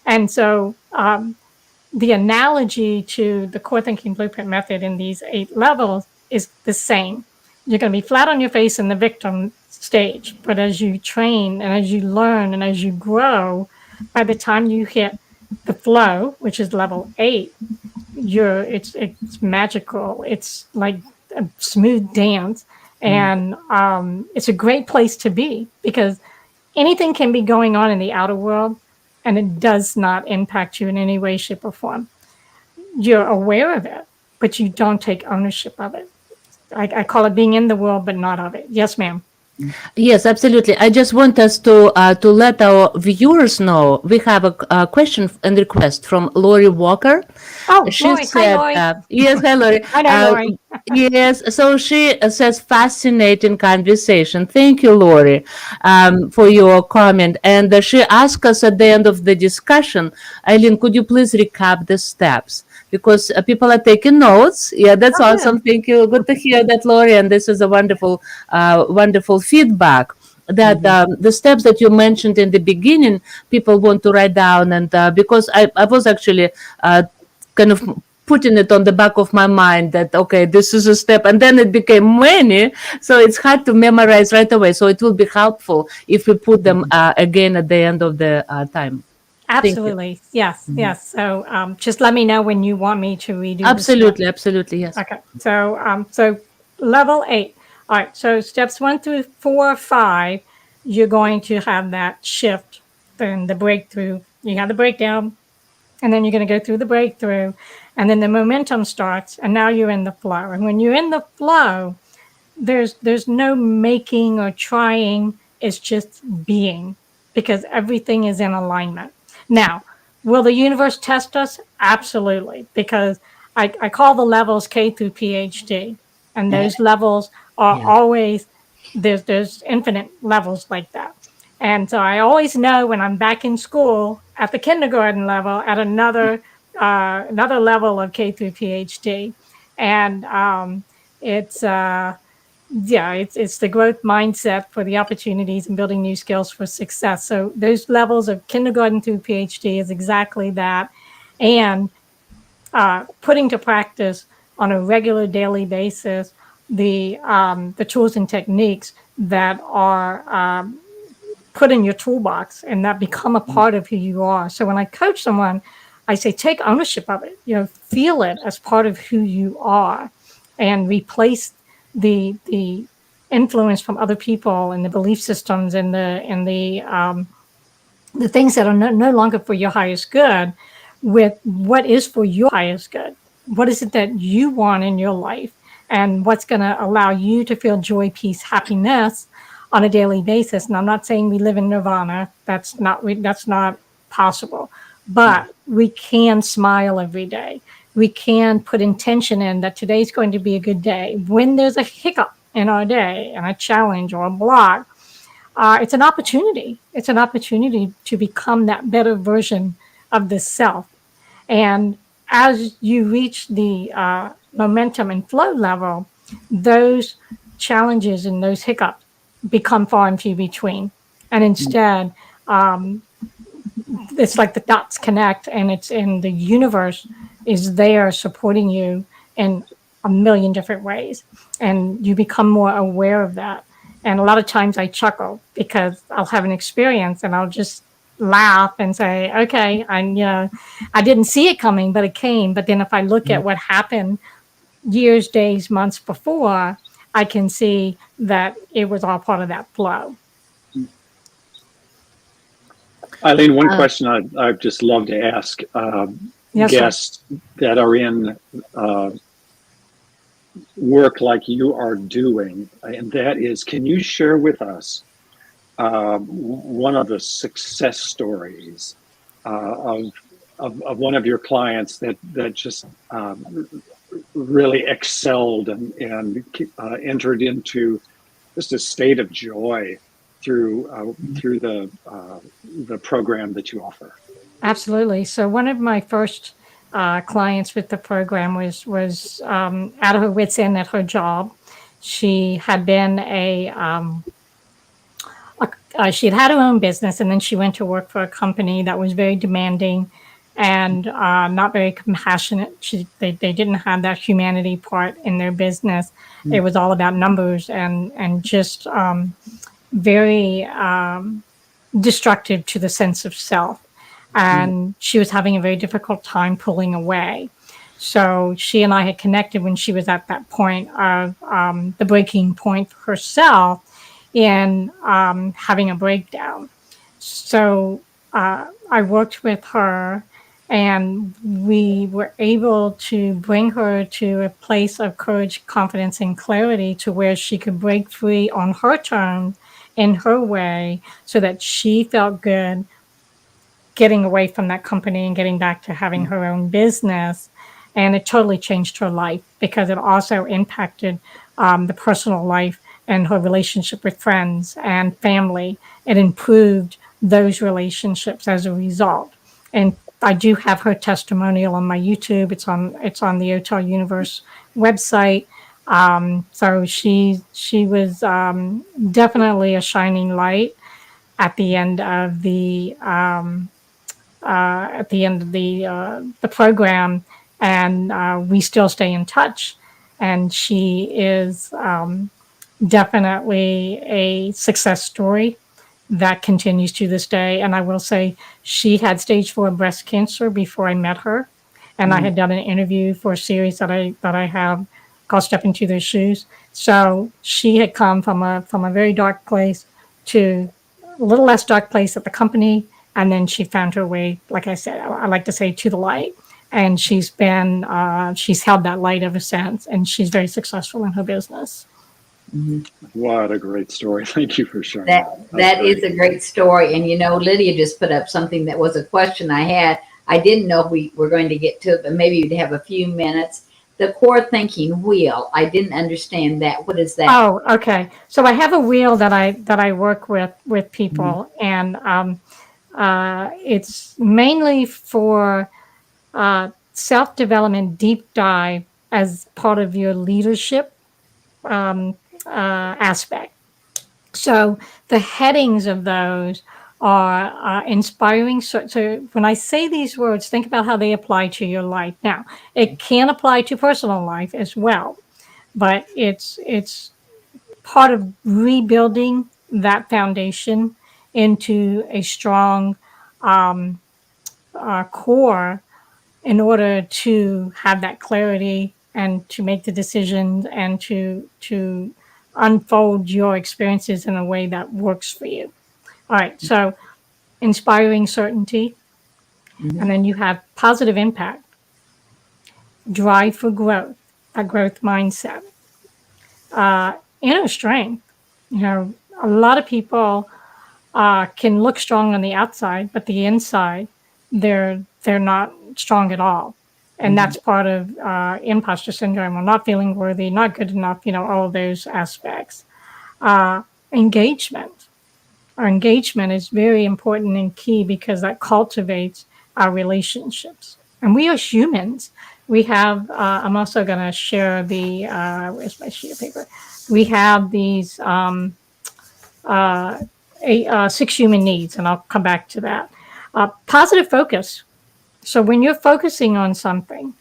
Speaker 2: And so the analogy to the core thinking blueprint method in these 8 levels is the same. You're going to be flat on your face in the victim stage, but as you train and as you learn and as you grow, by the time you hit the flow, which is level 8, it's magical. It's like a smooth dance, and it's a great place to be because anything can be going on in the outer world, and it does not impact you in any way, shape, or form. You're aware of it, but you don't take ownership of it. I call it being in the world, but not of it. Yes, ma'am.
Speaker 1: Yes, absolutely. I just want us to let our viewers know we have a question and request from Lori Walker.
Speaker 2: Oh,
Speaker 1: She
Speaker 2: Lori.
Speaker 1: said,
Speaker 2: Hi, Lori.
Speaker 1: yes, hi, Lori.
Speaker 2: I know, Lori.
Speaker 1: Yes, so she says, fascinating conversation. Thank you, Lori, for your comment. And she asked us at the end of the discussion, Eileen, could you please recap the steps? Because people are taking notes. Yeah, that's awesome. Thank you. Good to hear that, Lori. And this is a wonderful, wonderful feedback that the steps that you mentioned in the beginning, people want to write down. And because I was actually kind of putting it on the back of my mind that, okay, this is a step. And then it became many. So it's hard to memorize right away. So it will be helpful if we put them again at the end of the time.
Speaker 2: Absolutely. Yes. Yes. So just let me know when you want me to redo.
Speaker 1: Absolutely. Absolutely. Yes.
Speaker 2: Okay. So level 8. All right. So steps 1 through 4, 5, you're going to have that shift, then the breakthrough. You have the breakdown, and then you're going to go through the breakthrough, and then the momentum starts, and now you're in the flow. And when you're in the flow, there's no making or trying. It's just being, because everything is in alignment. Now, will the universe test us? Absolutely, because I call the levels K through PhD, and those levels are always, there's infinite levels like that. And so I always know when I'm back in school at the kindergarten level at another level of K through PhD, and it's the growth mindset for the opportunities and building new skills for success. So those levels of kindergarten through PhD is exactly that. And putting to practice on a regular daily basis the tools and techniques that are put in your toolbox and that become a part of who you are. So when I coach someone, I say, take ownership of it, feel it as part of who you are, and replace the influence from other people and the belief systems and the things that are no longer for your highest good with what is for your highest good. What is it that you want in your life, and what's going to allow you to feel joy, peace, happiness on a daily basis? And I'm not saying we live in nirvana. That's not possible. But we can smile every day. We can put intention in that today's going to be a good day. When there's a hiccup in our day and a challenge or a block, it's an opportunity. It's an opportunity to become that better version of the self. And as you reach the momentum and flow level, those challenges and those hiccups become far and few between. And instead, it's like the dots connect, and it's in the universe is there supporting you in a million different ways. And you become more aware of that. And a lot of times I chuckle because I'll have an experience and I'll just laugh and say, okay, I didn't see it coming, but it came. But then if I look at what happened years, days, months before, I can see that it was all part of that flow.
Speaker 4: Eileen, one question I'd just love to ask
Speaker 2: Yes, sir.
Speaker 4: guests that are in work like you are doing, and that is, can you share with us one of the success stories of one of your clients that just really excelled and entered into just a state of joy through the program that you offer?
Speaker 2: Absolutely. So one of my first clients with the program was out of her wits' end at her job. She had been she had her own business, and then she went to work for a company that was very demanding and not very compassionate. They didn't have that humanity part in their business. It was all about numbers and just very destructive to the sense of self. And she was having a very difficult time pulling away. So she and I had connected when she was at that point of the breaking point for herself in having a breakdown. So I worked with her, and we were able to bring her to a place of courage, confidence, and clarity to where she could break free on her terms in her way so that she felt good getting away from that company and getting back to having her own business. And it totally changed her life because it also impacted the personal life and her relationship with friends and family. It improved those relationships as a result. And I do have her testimonial on my YouTube. It's on the Hotel Universe website. So she was definitely a shining light at the end of the program, and we still stay in touch. And she is definitely a success story that continues to this day. And I will say she had stage 4 breast cancer before I met her, and I had done an interview for a series that I have called Step Into Their Shoes. So she had come from a very dark place to a little less dark place at the company, and then she found her way, like I said, I like to say, to the light. And she's held that light ever since, and she's very successful in her business.
Speaker 4: What a great story. Thank you for sharing
Speaker 3: That is a great story. And Lydia just put up something that was a question I had. I didn't know if we were going to get to it, but maybe you'd have a few minutes. The core thinking wheel. I didn't understand that. What is that?
Speaker 2: Oh, okay. So I have a wheel that I work with people, and it's mainly for self-development deep dive as part of your leadership aspect. So the headings of those are inspiring. So when I say these words, think about how they apply to your life. Now, it can apply to personal life as well, but it's part of rebuilding that foundation into a strong core in order to have that clarity and to make the decisions and to unfold your experiences in a way that works for you. All right, so inspiring certainty, and then you have positive impact, drive for growth, a growth mindset, inner strength. A lot of people can look strong on the outside, but the inside, they're not strong at all. And that's part of imposter syndrome, or not feeling worthy, not good enough, all of those aspects. Engagement. Our engagement is very important and key because that cultivates our relationships. And we are humans. We have, I'm also going to share where's my sheet of paper? We have these 6 human needs, and I'll come back to that. Positive focus. So when you're focusing on something,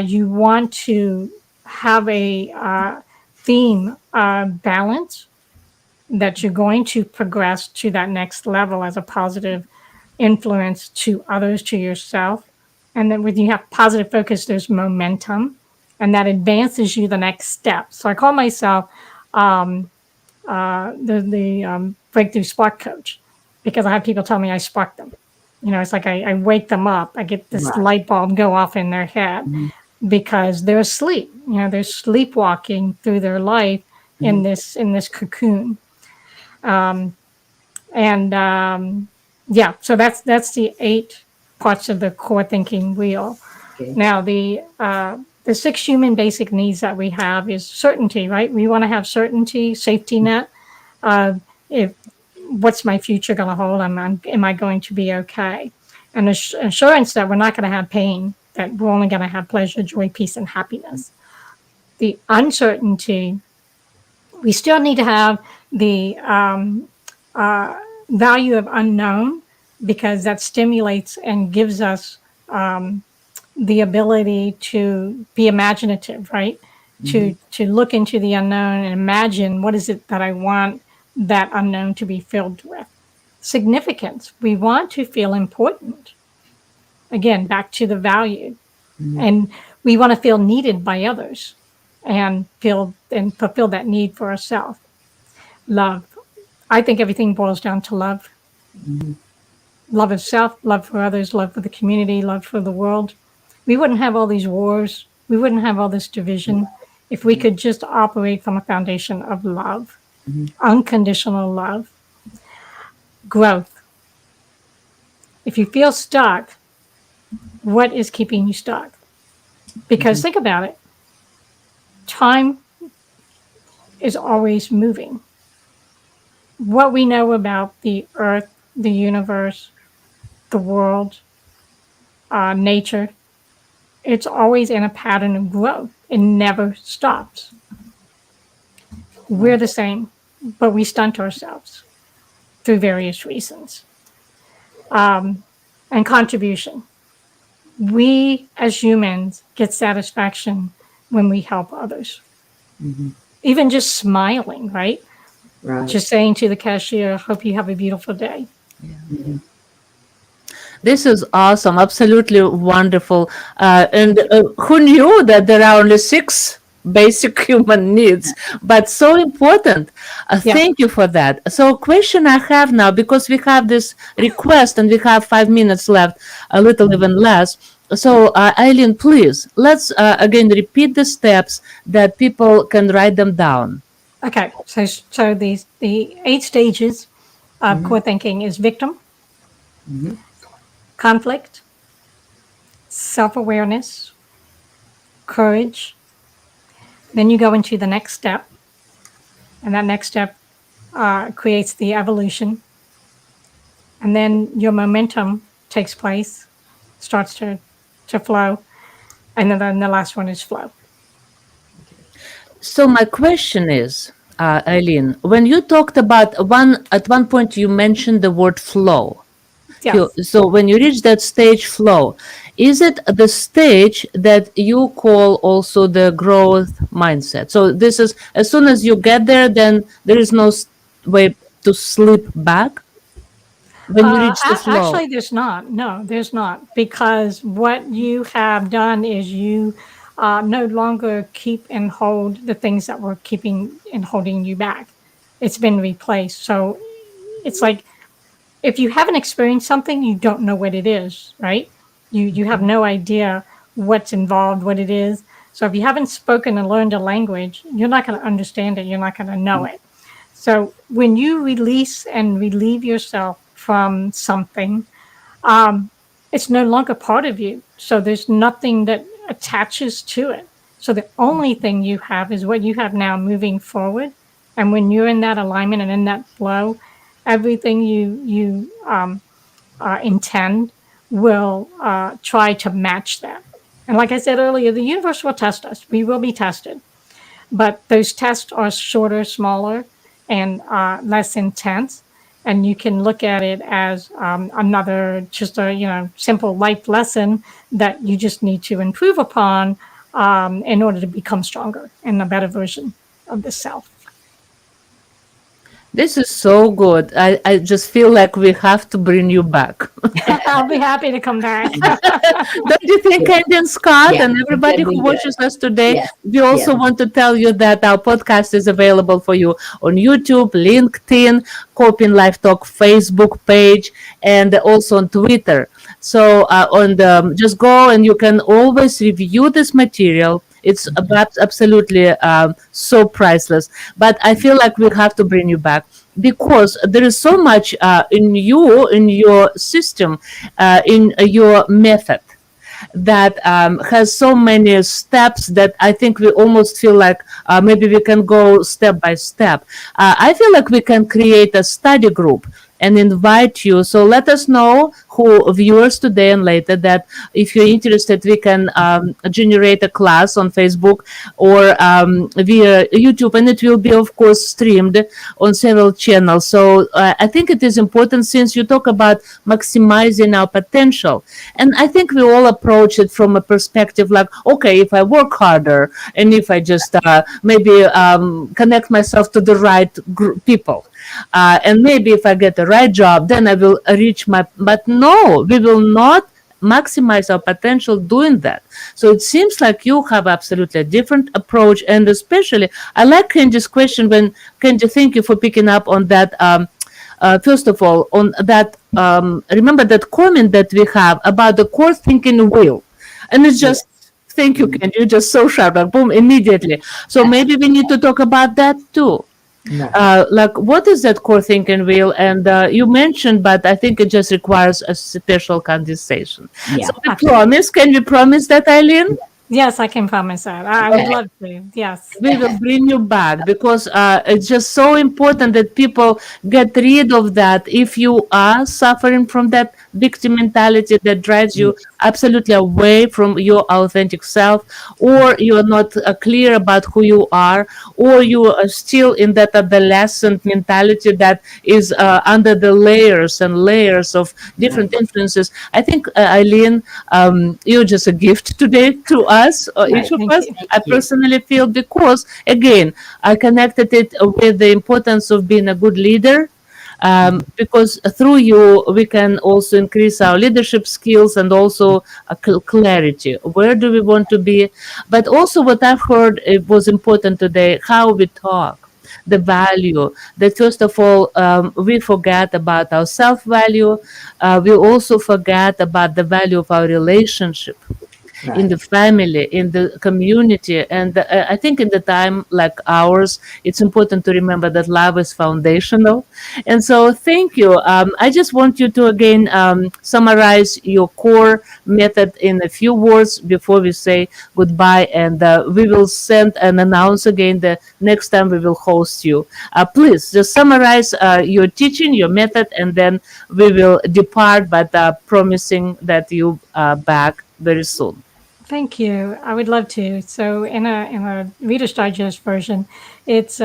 Speaker 2: you want to have a theme balance, that you're going to progress to that next level as a positive influence to others, to yourself. And then when you have positive focus, there's momentum, and that advances you the next step. So I call myself the breakthrough spark coach, because I have people tell me I spark them. It's like I wake them up. I get this
Speaker 3: Right.
Speaker 2: light bulb go off in their head because they're asleep. They're sleepwalking through their life in this cocoon. Yeah, so that's the 8 parts of the core thinking wheel.
Speaker 3: Okay.
Speaker 2: Now the 6 human basic needs that we have is certainty, right? We want to have certainty, safety net. If what's my future going to hold? Am I going to be okay? And assurance that we're not going to have pain, that we're only going to have pleasure, joy, peace, and happiness. The uncertainty, we still need to have the value of unknown, because that stimulates and gives us the ability to be imaginative, right? To look into the unknown and imagine, what is it that I want that unknown to be filled with. Significance. We want to feel important. Again, back to the value. And we want to feel needed by others and fulfill that need for ourselves. Love. I think everything boils down to love. Love of self, love for others, love for the community, love for the world. We wouldn't have all these wars. We wouldn't have all this division if we could just operate from a foundation of love, unconditional love. Growth. If you feel stuck, what is keeping you stuck? Because think about it. Time is always moving. What we know about the earth, the universe, the world, nature, it's always in a pattern of growth. It never stops. We're the same, but we stunt ourselves through various reasons. And contribution. We as humans get satisfaction when we help others. Even just smiling, right?
Speaker 3: Right.
Speaker 2: Just saying to the cashier, hope you have a beautiful day.
Speaker 1: This is awesome, absolutely wonderful. And who knew that there are only 6 basic human needs, but so important. Thank you for that. So question I have now, because we have this request and we have 5 minutes left, a little even less. So Eileen, please, let's again repeat the steps that people can write them down.
Speaker 2: Okay, so the 8 stages of core thinking is victim, conflict, self-awareness, courage. Then you go into the next step, and that next step creates the evolution. And then your momentum takes place, starts to flow, and then the last one is flow.
Speaker 1: So my question is, Eileen, when you talked about at one point you mentioned the word flow.
Speaker 2: Yes.
Speaker 1: So when you reach that stage flow, is it the stage that you call also the growth mindset? So this is, as soon as you get there, then there is no way to slip back when you reach the flow.
Speaker 2: Actually, there's not. No, there's not. Because what you have done is you no longer keep and hold the things that were keeping and holding you back. It's been replaced. So it's like, if you haven't experienced something, you don't know what it is, right? You have no idea what's involved, what it is. So if you haven't spoken and learned a language, you're not going to understand it. You're not going to know it. So when you release and relieve yourself from something, it's no longer part of you. So there's nothing that attaches to it. So the only thing you have is what you have now moving forward. And when you're in that alignment and in that flow, everything you intend will try to match that. And like I said earlier, the universe will test us. We will be tested. But those tests are shorter, smaller, and less intense. And you can look at it as another, just a simple life lesson that you just need to improve upon in order to become stronger and a better version of the self.
Speaker 1: This is so good. I just feel like we have to bring you back.
Speaker 2: I'll be happy to come back.
Speaker 1: Don't you think,
Speaker 3: Yeah.
Speaker 1: Andy and Scott
Speaker 3: Yeah,
Speaker 1: and
Speaker 3: it
Speaker 1: everybody
Speaker 3: would be
Speaker 1: who
Speaker 3: good.
Speaker 1: watches us today?
Speaker 3: Yes,
Speaker 1: We also
Speaker 3: yes.
Speaker 1: want to tell you that our podcast is available for you on YouTube, LinkedIn, Coping Life Talk Facebook page, and also on Twitter. So on the just go and you can always review this material. It's about absolutely so priceless. But I feel like we have to bring you back because there is so much in you, in your system, in your method that has so many steps that I think we almost feel like maybe we can go step by step. I feel like we can create a study group and invite you. So let us know, who viewers today and later, that if you're interested, we can generate a class on Facebook or via YouTube, and it will be, of course, streamed on several channels. So I think it is important, since you talk about maximizing our potential. And I think we all approach it from a perspective like, okay, if I work harder and if I just maybe connect myself to the right people, and maybe if I get the right job, then I will reach my. But no, we will not maximize our potential doing that. So it seems like you have absolutely a different approach. And especially, I like Candy's question. When Candy, thank you for picking up on that. First of all, on that, remember that comment that we have about the core thinking wheel. And it's just, thank you, Candy. You're just so sharp, like boom, immediately. So maybe we need to talk about that too.
Speaker 3: No.
Speaker 1: Like, what is that core thinking wheel? And you mentioned, but I think it just requires a special conversation.
Speaker 3: Yeah.
Speaker 1: So we promise. Can we promise that, Eileen?
Speaker 2: Yes, I can promise that. I would love to. Yes.
Speaker 1: We will bring you back because it's just so important that people get rid of that. If you are suffering from that victim mentality that drives you absolutely away from your authentic self, or you are not clear about who you are, or you are still in that adolescent mentality that is under the layers and layers of different influences. I think, Eileen, you're just a gift today to us, each of
Speaker 2: Thank
Speaker 1: us.
Speaker 2: you.
Speaker 1: I personally feel, because again, I connected it with the importance of being a good leader. Because through you, we can also increase our leadership skills and also clarity. Where do we want to be? But also, what I've heard, it was important today, how we talk, the value. That first of all, we forget about our self value. We also forget about the value of our relationship in the family, in the community. And I think in the time like ours, it's important to remember that love is foundational. And so thank you. I just want you to again summarize your core method in a few words before we say goodbye. And we will send and announce again the next time we will host you. Please just summarize your teaching, your method, and then we will depart, but promising that you are back very soon.
Speaker 2: Thank you. I would love to. So, in a Reader's Digest version, it's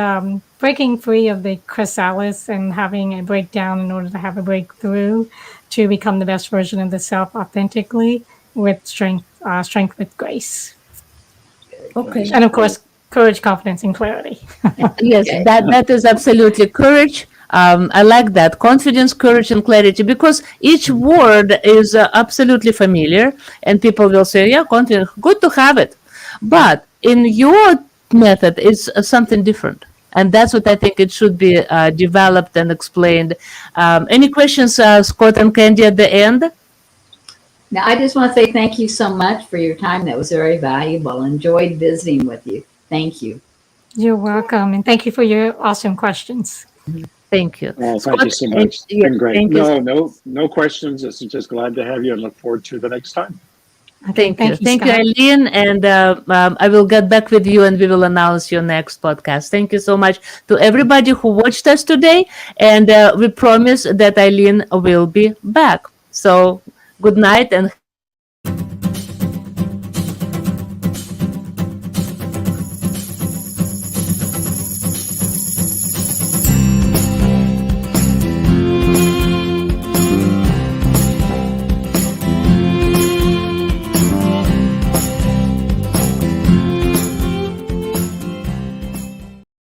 Speaker 2: breaking free of the chrysalis and having a breakdown in order to have a breakthrough, to become the best version of the self authentically, with strength with grace,
Speaker 1: Okay.
Speaker 2: and of course, courage, confidence, and clarity.
Speaker 1: Yes, that is absolutely courage. I like that, confidence, courage, and clarity, because each word is absolutely familiar, and people will say, "Yeah, confidence, good to have it," but in your method, it's something different, and that's what I think it should be developed and explained. Any questions, Scott and Candy, at the end?
Speaker 3: Now, I just want to say thank you so much for your time. That was very valuable. Enjoyed visiting with you. Thank you.
Speaker 2: You're welcome, and thank you for your awesome questions.
Speaker 1: Thank you.
Speaker 4: Well, thank you so much. It's
Speaker 1: Yeah,
Speaker 4: been great.
Speaker 1: thank you.
Speaker 4: No questions. It's just glad to have you and look forward to the next time.
Speaker 1: Thank you. Thank you,
Speaker 2: Scott.
Speaker 1: Eileen. And I will get back with you and we will announce your next podcast. Thank you so much to everybody who watched us today. And we promise that Eileen will be back. So good night and